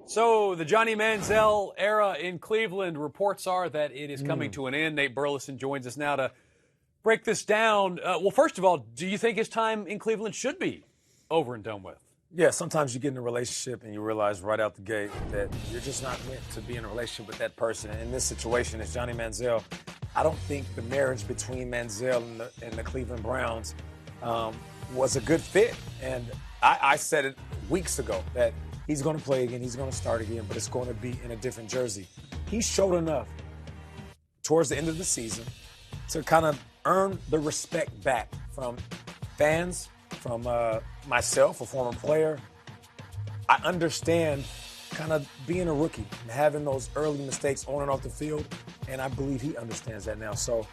So the Johnny Manziel era in Cleveland, reports are that it is coming to an end. Nate Burleson joins us now to break this down. Well, first of all, do you think his time in Cleveland should be over and done with? Yeah, sometimes you get in a relationship and you realize right out the gate that you're just not meant to be in a relationship with that person. And in this situation, it's Johnny Manziel. I don't think the marriage between Manziel and the Cleveland Browns was a good fit. And I said it weeks ago that he's going to play again, he's going to start again, but it's going to be in a different jersey. He showed enough towards the end of the season to kind of earn the respect back from fans, from myself, a former player. I understand kind of being a rookie and having those early mistakes on and off the field, and I believe he understands that now. So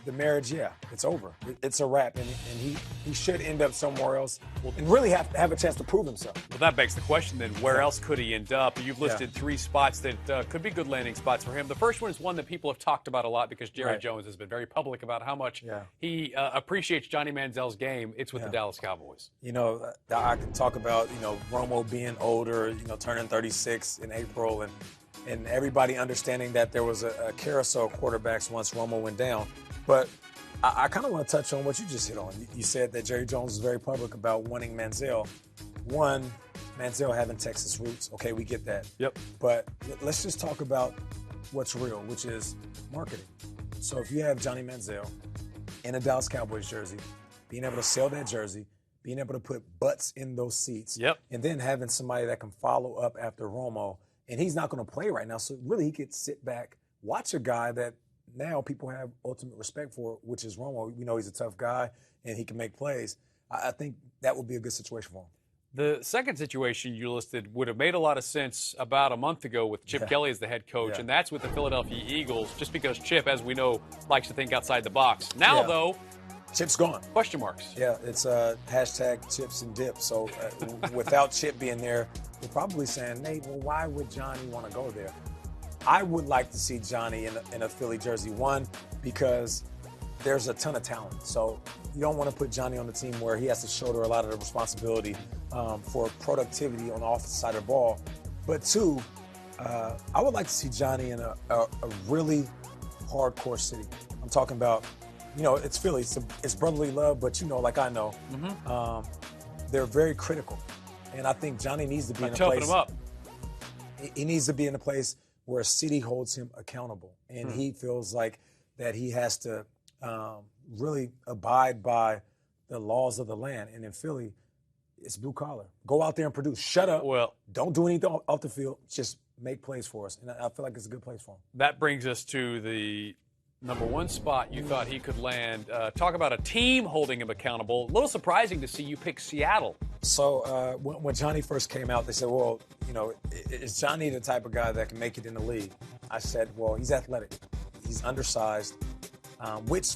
the marriage, yeah, it's over. It's a wrap, and he should end up somewhere else and really have a chance to prove himself. Well, that begs the question then, where else could he end up? You've listed three spots that could be good landing spots for him. The first one is one that people have talked about a lot because Jerry Jones has been very public about how much he appreciates Johnny Manziel's game. It's with the Dallas Cowboys. You know, I can talk about, Romo being older, turning 36 in April, and everybody understanding that there was a carousel of quarterbacks once Romo went down. But I kind of want to touch on what you just hit on. You said that Jerry Jones is very public about wanting Manziel. One, Manziel having Texas roots. Okay, we get that. Yep. But let's just talk about what's real, which is marketing. So if you have Johnny Manziel in a Dallas Cowboys jersey, being able to sell that jersey, being able to put butts in those seats, and then having somebody that can follow up after Romo, and he's not going to play right now, so really he could sit back, watch a guy that now people have ultimate respect for, which is Romo. We know he's a tough guy and he can make plays. I think that would be a good situation for him. The second situation you listed would have made a lot of sense about a month ago with Chip Kelly as the head coach, and that's with the Philadelphia Eagles, just because Chip, as we know, likes to think outside the box. Now, though, Chip's gone. Question marks. Yeah, it's hashtag chips and dip. So without Chip being there, we're probably saying, Nate, well, why would Johnny want to go there? I would like to see Johnny in a Philly jersey. One, because there's a ton of talent. So you don't want to put Johnny on the team where he has to shoulder a lot of the responsibility for productivity on the offensive side of the ball. But two, I would like to see Johnny in a really hardcore city. I'm talking about, it's Philly. It's brotherly love, but like I know, they're very critical. And I think Johnny needs to be in a place. Him up. He needs to be in a place where a city holds him accountable. And he feels like that he has to really abide by the laws of the land. And in Philly, it's blue collar. Go out there and produce. Shut up. Well, don't do anything off the field. Just make plays for us. And I feel like it's a good place for him. That brings us to the number one spot you thought he could land. Talk about a team holding him accountable. A little surprising to see you pick Seattle. So when Johnny first came out, they said, well, is Johnny the type of guy that can make it in the league? I said, well, he's athletic. He's undersized, which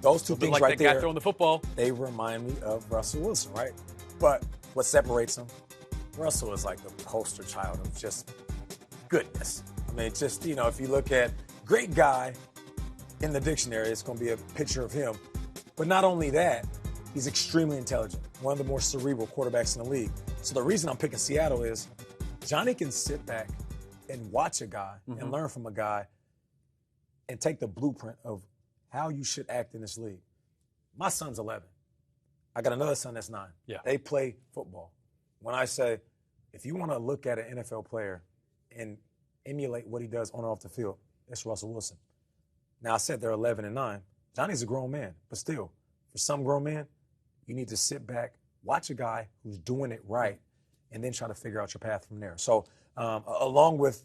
those two things like right that there, guy throwing the football. They remind me of Russell Wilson, right? But what separates them, Russell is like the poster child of just goodness. I mean, just, if you look at great guy in the dictionary, it's going to be a picture of him. But not only that, he's extremely intelligent, one of the more cerebral quarterbacks in the league. So the reason I'm picking Seattle is Johnny can sit back and watch a guy and learn from a guy and take the blueprint of how you should act in this league. My son's 11. I got another son that's 9. Yeah. They play football. When I say, if you want to look at an NFL player and emulate what he does on and off the field, it's Russell Wilson. Now, I said they're 11 and 9. Johnny's a grown man, but still, for some grown men, you need to sit back, watch a guy who's doing it right, and then try to figure out your path from there. So along with,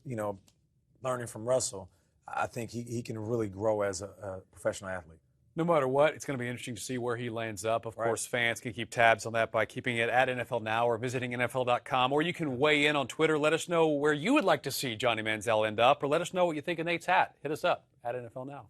learning from Russell, I think he can really grow as a professional athlete. No matter what, it's going to be interesting to see where he lands up. Of course, fans can keep tabs on that by keeping it at NFL Now or visiting NFL.com. Or you can weigh in on Twitter. Let us know where you would like to see Johnny Manziel end up, or let us know what you think of Nate's hat. Hit us up at NFL Now.